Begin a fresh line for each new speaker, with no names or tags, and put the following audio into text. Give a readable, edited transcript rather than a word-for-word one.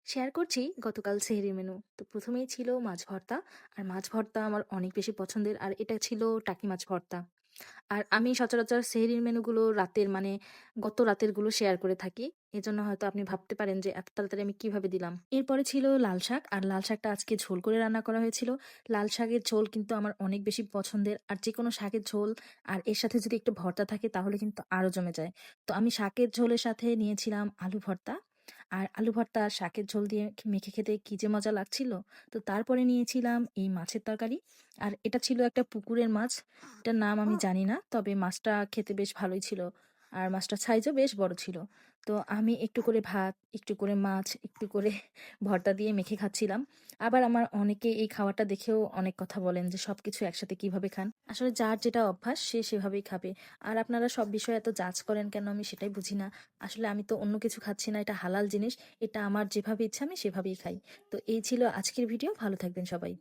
Share করছি গতকাল সেহরির menu. তো প্রথমেই ছিল মাছ ভর্তা। আর মাছ ভর্তা আমার অনেক বেশি পছন্দের। আর এটা ছিল টাকি মাছ ভর্তা। আর আমি সচরাচর সেহরির মেনুগুলো রাতের গত রাতের গুলো শেয়ার করে থাকি। এজন্য হয়তো আপনি ভাবতে পারেন যে এত তাড়াতাড়ি আমি কিভাবে দিলাম। এরপরে ছিল লাল শাক। আর লাল শাকটা আজকে ঝোল করে রান্না করা হয়েছিল। লাল শাকের ঝোল কিন্তু আমার অনেক বেশি পছন্দের। আর যেকোনো শাকের ঝোল আর এর সাথে যদি একটু ভর্তা থাকে তাহলে কিন্তু আরো জমে যায়। তো আমি শাকের ঝোলের সাথে নিয়েছিলাম আলু ভর্তা। আর আলু ভর্তা আর শাকের ঝোল দিয়ে মেখে খেতে কি যে মজা লাগছিল। তো তারপরে নিয়েছিলাম এই মাছের তরকারি। আর এটা ছিল একটা পুকুরের মাছ। এটার নাম আমি জানি না, তবে মাছটা খেতে বেশ ভালোই ছিল। আর মাছটার সাইজও বেশ বড় ছিল। তো আমি একটু করে ভাত, একটু করে মাছ, একটু করে ভর্তা দিয়ে মেখে খাচ্ছিলাম। আবার আমার অনেকে এই খাওয়াটা দেখেও অনেক কথা বলেন যে সবকিছু একসাথে কিভাবে খান। আসলে যার যেটা অভ্যাস সে সেভাবেই খাবে। আর আপনারা সব বিষয়ে এত জাজ করেন কেন আমি সেটাই বুঝি না। আসলে আমি তো অন্য কিছু খাচ্ছি না, এটা হালাল জিনিস। এটা আমার যেভাবে ইচ্ছা আমি সেভাবেই খাই। তো এই ছিল আজকের ভিডিও। ভালো থাকবেন সবাই।